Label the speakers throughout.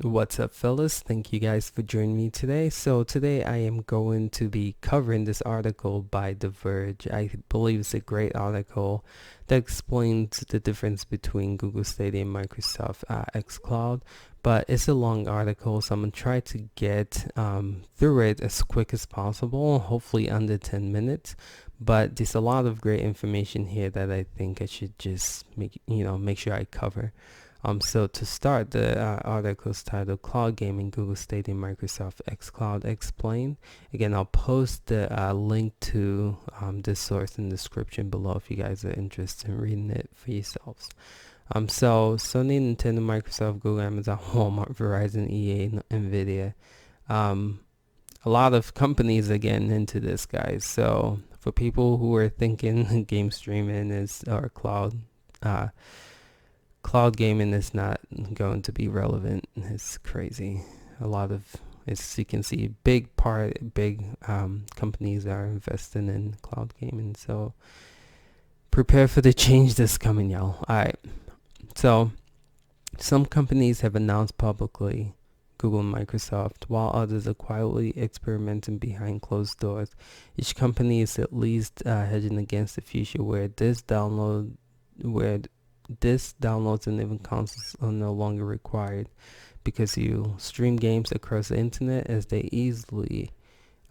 Speaker 1: What's up, fellas? Thank you guys for joining me today. So today I am going to be covering this article by The Verge. I believe it's a great article that explains the difference between Google Stadia and Microsoft XCloud. But it's a long article, so I'm going to try to get through it as quick as possible, hopefully under 10 minutes. But there's a lot of great information here that I think I should just make sure I cover. So to start, the article is titled Cloud Gaming, Google Stadia, Microsoft xCloud Explained. Again, I'll post the link to this source in the description below if you guys are interested in reading it for yourselves. So Sony, Nintendo, Microsoft, Google, Amazon, Walmart, Verizon, EA, NVIDIA. A lot of companies are getting into this, guys. So for people who are thinking game streaming or cloud gaming is not going to be relevant. It's crazy. As you can see, big companies are investing in cloud gaming. So prepare for the change that's coming, y'all. All right. So some companies have announced publicly, Google and Microsoft, while others are quietly experimenting behind closed doors. Each company is at least hedging against the future where downloads and even consoles are no longer required, because you stream games across the internet as easily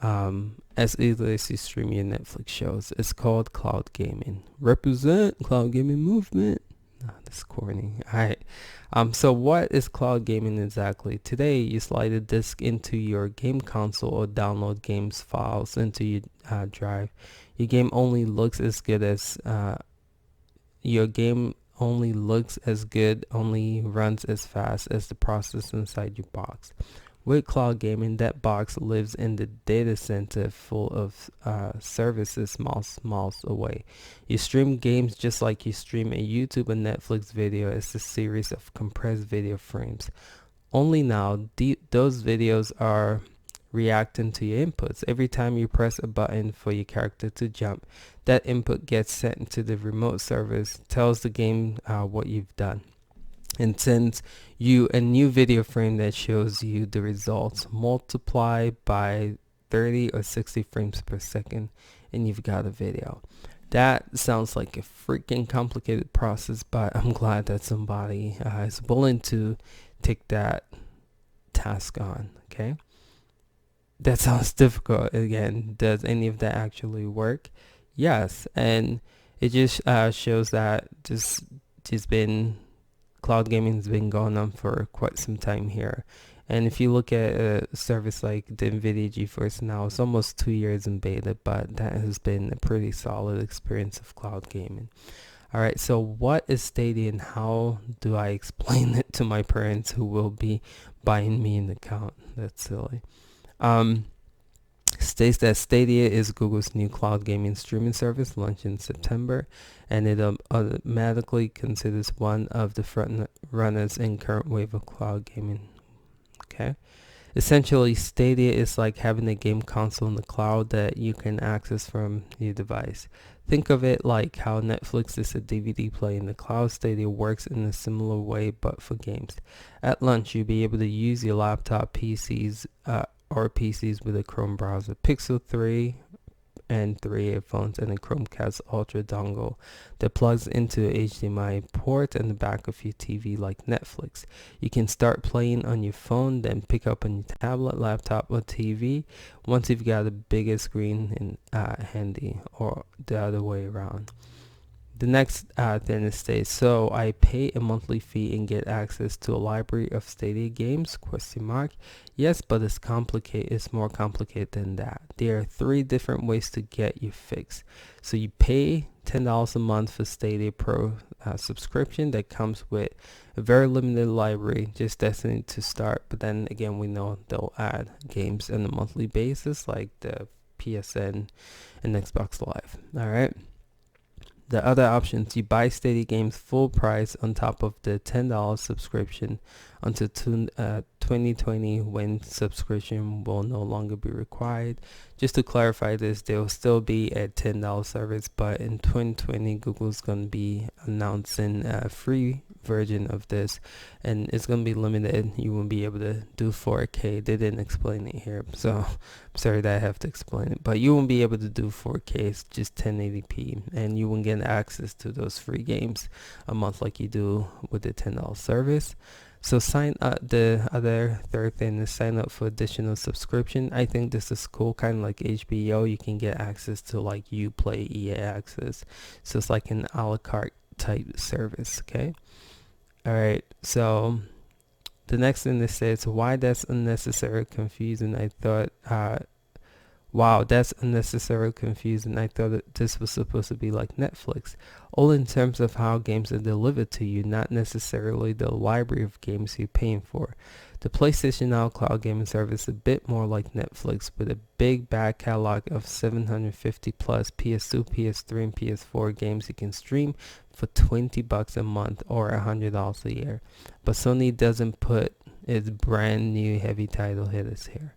Speaker 1: as you stream your Netflix shows. It's called cloud gaming. Represent cloud gaming movement. That's corny. Alright. So what is cloud gaming exactly? Today you slide a disk into your game console or download games files into your drive. Your game only looks as good, only runs as fast as the processor inside your box. With cloud gaming, that box lives in the data center full of services miles away. You stream games just like you stream a YouTube or Netflix video as a series of compressed video frames. Only now, those videos are reacting to your inputs. Every time you press a button for your character to jump, that input gets sent to the remote service, tells the game what you've done, and sends you a new video frame that shows you the results. Multiply by 30 or 60 frames per second and you've got a video. That sounds like a freaking complicated process, but I'm glad that somebody is willing to take that task on. Okay, that sounds difficult. Again, does any of that actually work? Yes, and it just shows that cloud gaming has been going on for quite some time here. And if you look at a service like the NVIDIA Geforce Now, it's almost 2 years in beta, but that has been a pretty solid experience of cloud gaming. Alright, so what is Stadia and how do I explain it to my parents who will be buying me an account? That's silly. States that Stadia is Google's new cloud gaming streaming service launched in September, and it automatically considers one of the front runners in current wave of cloud gaming. Okay, essentially Stadia is like having a game console in the cloud that you can access from your device. Think of it like how Netflix is a DVD player in the cloud. Stadia works in a similar way, but for games. At lunch, you'll be able to use your laptop, PCs with a Chrome browser, Pixel 3 and 3 earphones, and a Chromecast Ultra dongle that plugs into a HDMI port in the back of your TV like Netflix. You can start playing on your phone, then pick up on your tablet, laptop, or TV once you've got a bigger screen handy, or the other way around. The next thing is Stadia. So I pay a monthly fee and get access to a library of Stadia games? ? Yes, but it's complicated. It's more complicated than that. There are 3 different ways to get your fix. So you pay $10 a month for Stadia Pro subscription that comes with a very limited library, just destined to start. But then again, we know they'll add games on a monthly basis like the PSN and Xbox Live. All right. The other options, you buy Stadia games full price on top of the $10 subscription until 2020 when subscription will no longer be required. Just to clarify this, they will still be at $10 service, but in 2020 Google's going to be announcing a free version of this, and it's going to be limited. You won't be able to do 4K. They didn't explain it here, so I'm sorry that I have to explain it, but you won't be able to do 4K. It's just 1080p, and you won't get access to those free games a month like you do with the $10 service. So sign up. The other third thing is sign up for additional subscription. I think this is cool, kind of like HBO. You can get access to like Uplay, EA Access. So it's like an a la carte type service. Okay. All right. So the next thing it says, why that's unnecessary confusing. I thought wow, that's unnecessarily confusing. I thought that this was supposed to be like Netflix, all in terms of how games are delivered to you, not necessarily the library of games you're paying for. The PlayStation Now cloud gaming service is a bit more like Netflix, with a big back catalog of 750 plus PS2, PS3, and PS4 games you can stream for $20 a month or $100 a year. But Sony doesn't put its brand new heavy title hitters here.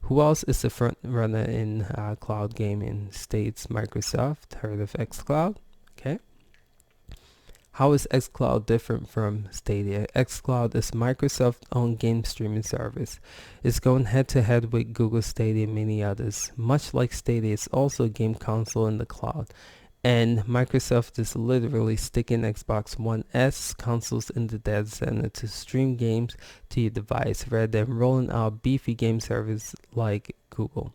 Speaker 1: Who else is the front runner in cloud gaming? States Microsoft. Heard of XCloud? Okay. How is XCloud different from Stadia? XCloud is Microsoft's own game streaming service. It's going head to head with Google Stadia and many others. Much like Stadia, it's also a game console in the cloud. And Microsoft is literally sticking Xbox One S consoles in the data center to stream games to your device rather than rolling out beefy game service like Google.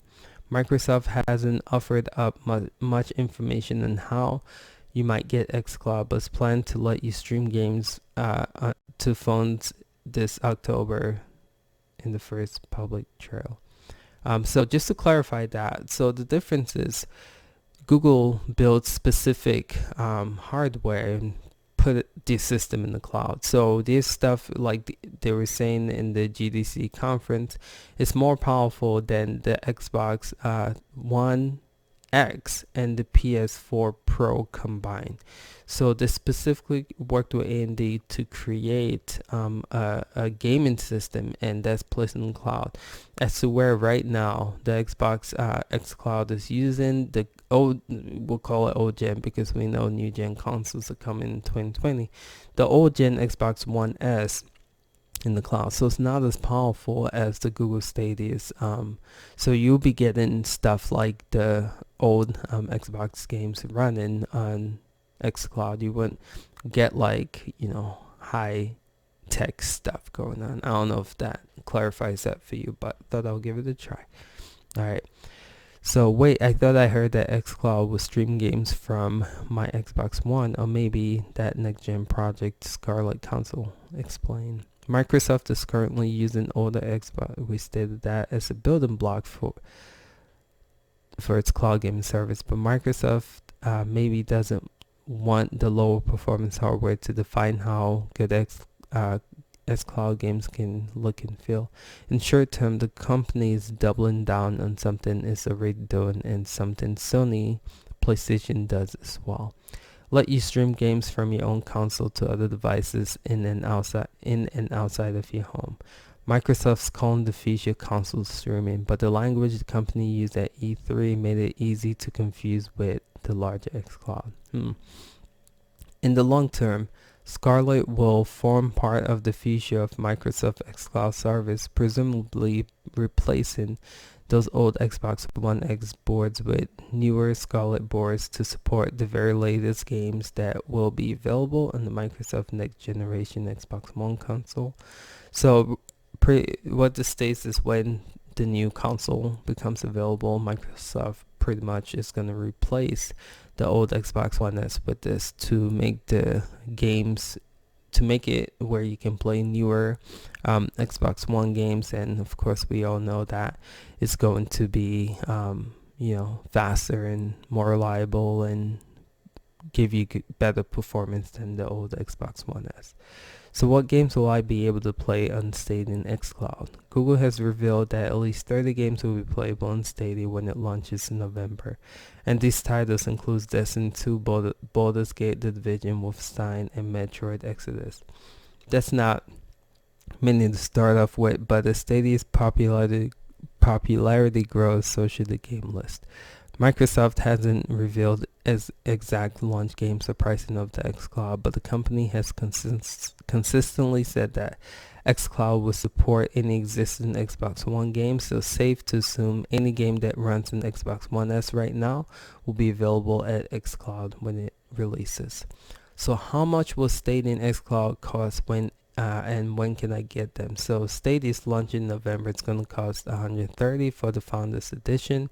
Speaker 1: Microsoft hasn't offered up much information on how you might get xCloud, but it's planned to let you stream games to phones this October in the first public trial. So just to clarify that, so the difference is Google builds specific hardware and put the system in the cloud. So this stuff, like they were saying in the GDC conference, is more powerful than the Xbox One X and the PS4 Pro combined. So they specifically worked with AMD to create a gaming system, and that's placed in the cloud. As to where right now the Xbox X Cloud is using the old, we'll call it old gen because we know new gen consoles are coming in 2020. The old gen Xbox One S in the cloud, so it's not as powerful as the Google Stadia. So you'll be getting stuff like the old Xbox games running on xCloud. You wouldn't get like, high tech stuff going on. I don't know if that clarifies that for you, but thought I'll give it a try. All right. So wait, I thought I heard that xCloud will stream games from my Xbox One, or maybe that next gen project Scarlet console. Explain. Microsoft is currently using older Xbox. We stated that as a building block for its cloud gaming service, but Microsoft maybe doesn't want the lower performance hardware to define how good xCloud games can look and feel. In short term, the company is doubling down on something it's already doing and something Sony PlayStation does as well. Let you stream games from your own console to other devices in and outside of your home. Microsoft's calling the feature console streaming, but the language the company used at E3 made it easy to confuse with the larger xCloud. In the long term, Scarlet will form part of the future of Microsoft xCloud service, presumably replacing those old Xbox One X boards with newer Scarlet boards to support the very latest games that will be available on the Microsoft next generation Xbox One console. So what this states is when the new console becomes available, Microsoft pretty much is going to replace the old Xbox One S with this to make the games, to make it where you can play newer Xbox One games. And of course we all know that it's going to be faster and more reliable and give you better performance than the old Xbox One S. So what games will I be able to play on Stadia and xCloud? Google has revealed that at least 30 games will be playable on Stadia when it launches in November. And these titles include Destiny 2, Baldur's Gate, The Division, Wolfenstein, and Metroid Exodus. That's not many to start off with, but as Stadia's popularity grows, so should the game list. Microsoft hasn't revealed its exact launch games or pricing of the XCloud, but the company has consistently said that XCloud will support any existing Xbox One games, so safe to assume any game that runs in Xbox One S right now will be available at XCloud when it releases. So how much will Stadia and XCloud cost and when can I get them? So Stadia is launching in November. It's going to cost $130 for the Founders Edition.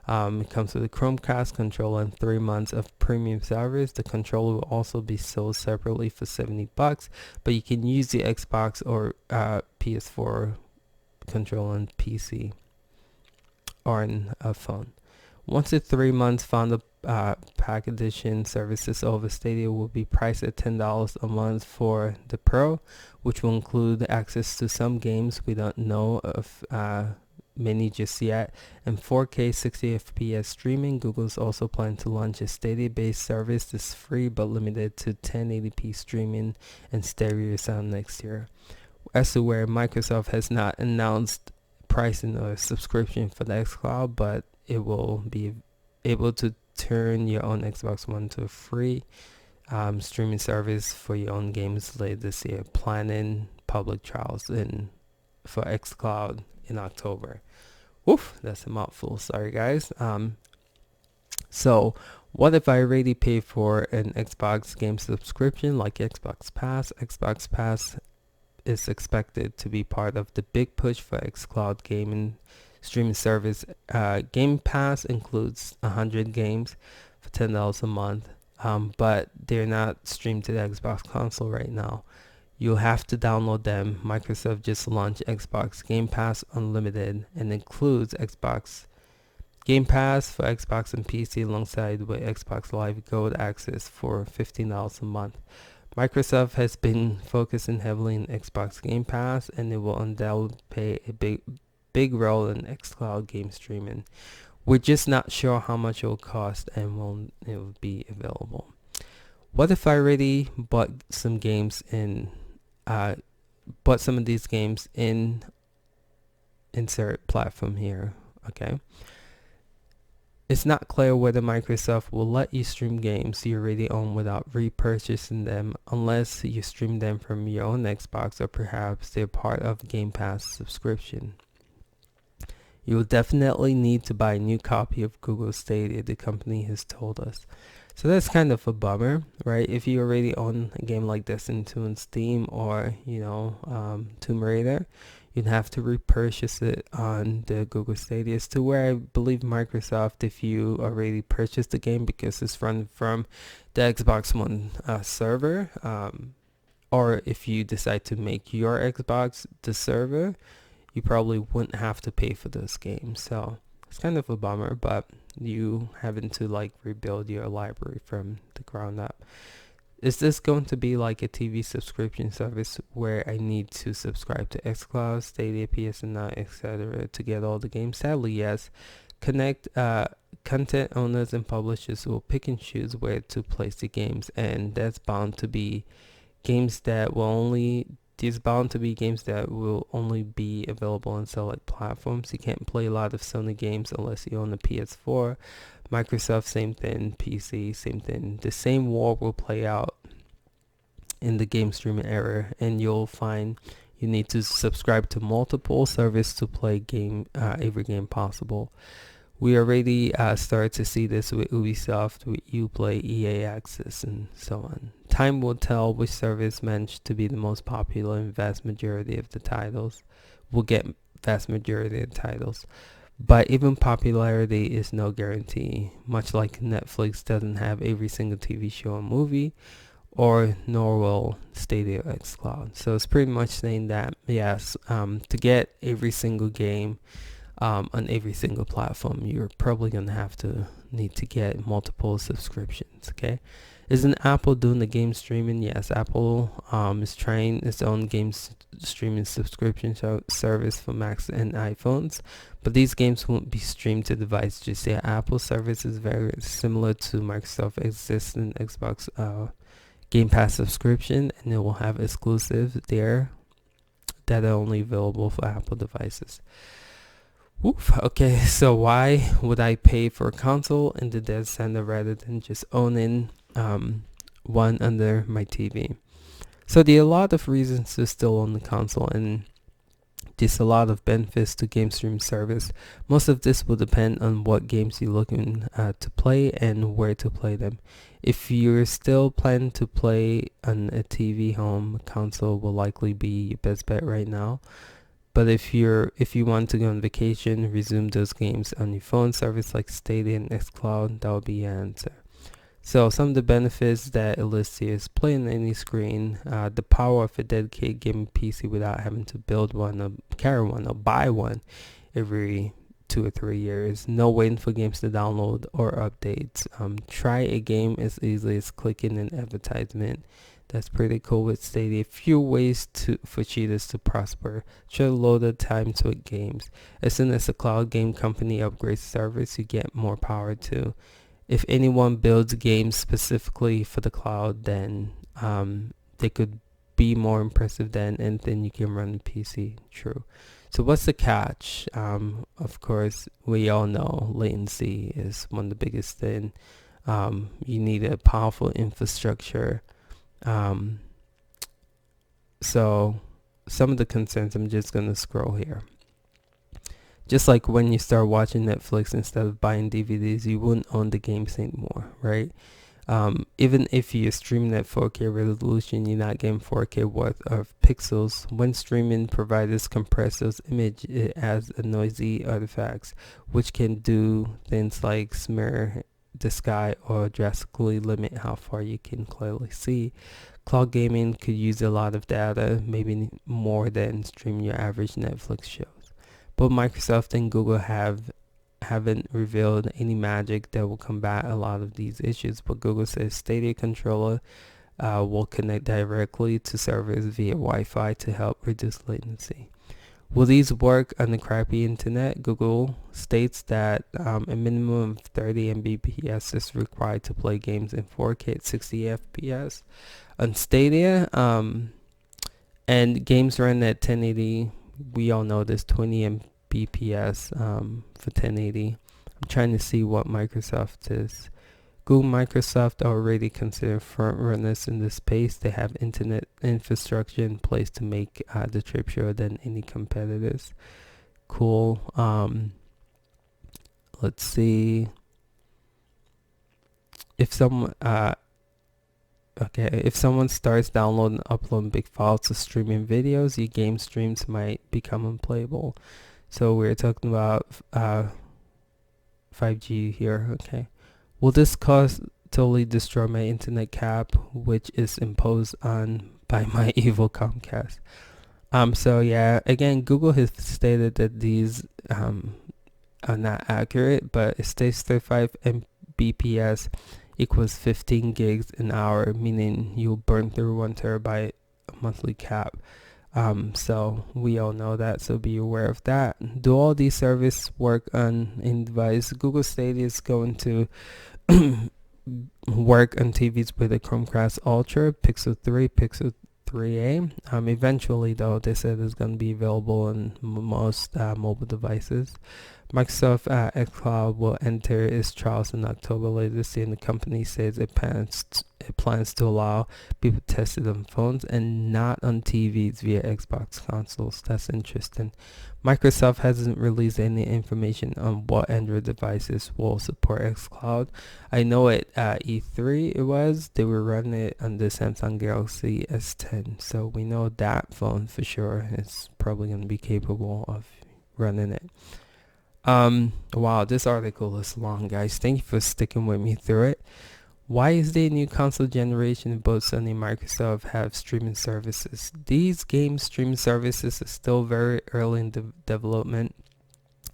Speaker 1: It comes with a Chromecast controller and 3 months of premium service. The controller will also be sold separately for $70, but you can use the Xbox or PS4 controller on PC or on a phone. Once the 3 months Founder Pack Edition service is over, Stadia will be priced at $10 a month for the Pro, which will include access to some games we don't know of many just yet, and 4K 60 FPS streaming. Google's also planning to launch a Stadia-based service that's free but limited to 1080p streaming and stereo sound next year. As to where Microsoft has not announced pricing or subscription for the xCloud, but it will be able to turn your own Xbox One to a free streaming service for your own games later this year. Planning public trials for xCloud in October. Oof, that's a mouthful. Sorry, guys. So what if I already pay for an Xbox game subscription like Xbox Pass? Xbox Pass is expected to be part of the big push for xCloud gaming streaming service. Game Pass includes 100 games for $10 a month, but they're not streamed to the Xbox console right now. You'll have to download them. Microsoft just launched Xbox Game Pass Unlimited and includes Xbox Game Pass for Xbox and PC alongside with Xbox Live Gold access for $15 a month. Microsoft has been focusing heavily on Xbox Game Pass, and it will undoubtedly play a big role in xCloud game streaming. We're just not sure how much it will cost and when it will be available. What if I already bought some games bought some of these games in insert platform here? Okay. It's not clear whether Microsoft will let you stream games you already own without repurchasing them unless you stream them from your own Xbox, or perhaps they're part of Game Pass subscription. You will definitely need to buy a new copy of Google Stadia, the company has told us. So that's kind of a bummer, right? If you already own a game like Destiny 2 on Steam or, Tomb Raider, you'd have to repurchase it on the Google Stadia. To where I believe Microsoft, if you already purchased the game because it's run from the Xbox One server, or if you decide to make your Xbox the server, you probably wouldn't have to pay for those games. So it's kind of a bummer, but you having to rebuild your library from the ground up. Is this going to be like a TV subscription service where I need to subscribe to xCloud, Stadia, PSN Now, etc. to get all the games? Sadly, yes. Content owners and publishers will pick and choose where to place the games, and that's bound to be games that will only be available on select platforms. You can't play a lot of Sony games unless you own a PS4. Microsoft, same thing. PC, same thing. The same war will play out in the game streaming era, and you'll find you need to subscribe to multiple services to play every game possible. We already started to see this with Ubisoft, with Uplay, EA Access, and so on. Time will tell which service managed to be the most popular and vast majority of the titles will get vast majority of the titles. But even popularity is no guarantee. Much like Netflix doesn't have every single TV show or movie, nor will Stadia or xCloud. So it's pretty much saying that, yes, to get every single game on every single platform, you're probably going to need to get multiple subscriptions. Okay, isn't Apple doing the game streaming? Yes, Apple is trying its own game streaming subscription service for Macs and iPhones, but these games won't be streamed to device just yet. Apple service is very similar to Microsoft's existing Xbox Game Pass subscription, and it will have exclusives there that are only available for Apple devices. Oof. Okay, so why would I pay for a console in the data center rather than just owning one under my TV? So there are a lot of reasons to still own the console, and there's a lot of benefits to game stream service. Most of this will depend on what games you're looking to play and where to play them. If you're still planning to play on a TV home, console will likely be your best bet right now. But if you want to go on vacation, resume those games on your phone service like Stadia and XCloud, that would be your answer. So some of the benefits that it lists here is playing any screen, the power of a dedicated gaming PC without having to build one or carry one or buy one every 2 or 3 years. No waiting for games to download or updates. Try a game as easily as clicking an advertisement. That's pretty cool with Stadia. Few ways for cheaters to prosper. Should load the time to it games. As soon as a cloud game company upgrades servers, you get more power too. If anyone builds games specifically for the cloud, then they could be more impressive than anything you can run on PC. True. So what's the catch? Of course, we all know latency is one of the biggest things. You need a powerful infrastructure. So some of the concerns, I'm just going to scroll here. Just like when you start watching Netflix instead of buying DVDs, you wouldn't own the games anymore, right? Even if you're streaming at 4K resolution, you're not getting 4K worth of pixels. When streaming providers compress those images, it adds a noisy artifacts, which can do things like smear the sky or drastically limit how far you can clearly see. Cloud gaming could use a lot of data, maybe more than streaming your average Netflix shows. Both Microsoft and Google haven't revealed any magic that will combat a lot of these issues, but Google says Stadia controller will connect directly to servers via Wi-Fi to help reduce latency. Will these work on the crappy internet? Google states that a minimum of 30 Mbps is required to play games in 4K at 60 FPS on Stadia, and games run at 1080. We all know there's 20 Mbps for 1080. I'm trying to see what Microsoft is. Google, Microsoft are already considered front runners in this space. They have internet infrastructure in place to make the trip shorter than any competitors. Cool. Let's see. If someone if someone starts downloading and uploading big files to streaming videos, your game streams might become unplayable. So we're talking about 5G here. Okay. Will this cause totally destroy my internet cap, which is imposed on by my evil Comcast? So yeah, again, Google has stated that these are not accurate, but it states 35 Mbps equals 15 gigs an hour, meaning you'll burn through 1 terabyte monthly cap. So we all know that, so be aware of that. Do all these services work on in-device? Google Stadia is going to work on TVs with a Chromecast Ultra, Pixel 3, Pixel 3a. Eventually, though, they said it's going to be available on most mobile devices. Microsoft XCloud will enter its trials in October later this year, and the company says it plans to allow people to test it on phones and not on TVs via Xbox consoles. That's interesting. Microsoft hasn't released any information on what Android devices will support XCloud. I know at E3 they were running it on the Samsung Galaxy S10, so we know that phone for sure is probably going to be capable of running it. Wow, this article is long, guys. Thank you for sticking with me through it. Why is there a new console generation if both Sony and Microsoft have streaming services? These game streaming services are still very early in development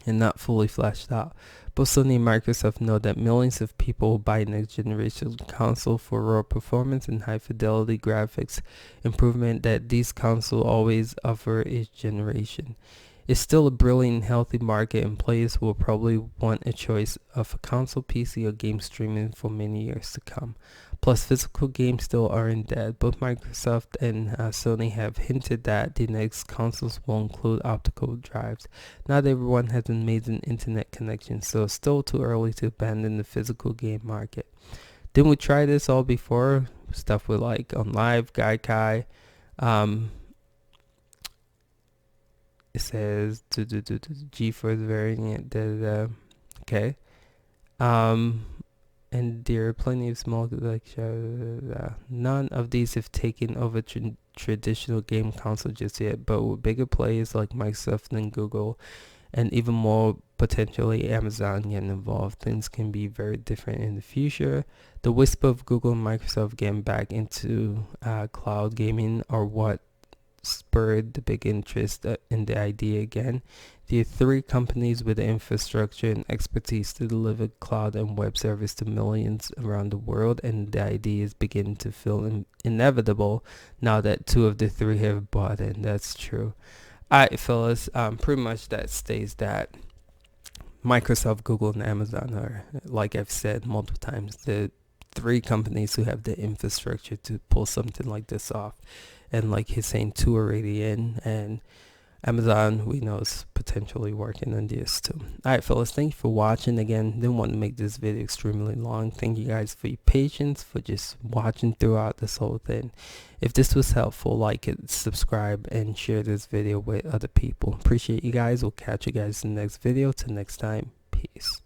Speaker 1: and not fully fleshed out. Both Sony and Microsoft know that millions of people will buy next generation console for raw performance and high fidelity graphics improvement that these consoles always offer each generation. It's still a brilliant, healthy market, and players will probably want a choice of a console, PC, or game streaming for many years to come. Plus, physical games still aren't dead. Both Microsoft and Sony have hinted that the next consoles will include optical drives. Not everyone has an amazing internet connection, so it's still too early to abandon the physical game market. Didn't we try this all before? Stuff with like on live, Gaikai. It says Geforce variant. Okay. Um, and there are plenty of small none of these have taken over traditional game console just yet, but with bigger players like Microsoft and Google, and even more potentially Amazon getting involved, things can be very different in the future. The whisper of Google and Microsoft getting back into cloud gaming are what spurred the big interest in the idea again. There are three companies with the infrastructure and expertise to deliver cloud and web service to millions around the world, and the idea is beginning to feel inevitable now that two of the three have bought in. That's true. Alright, fellas, pretty much that states that Microsoft, Google, and Amazon are, like I've said multiple times, the three companies who have the infrastructure to pull something like this off. And like he's saying, two already in, and Amazon, we know, is potentially working on this too. Alright, fellas, thank you for watching. Again, didn't want to make this video extremely long. Thank you guys for your patience, for just watching throughout this whole thing. If this was helpful, like it, subscribe, and share this video with other people. Appreciate you guys. We'll catch you guys in the next video. Till next time, peace.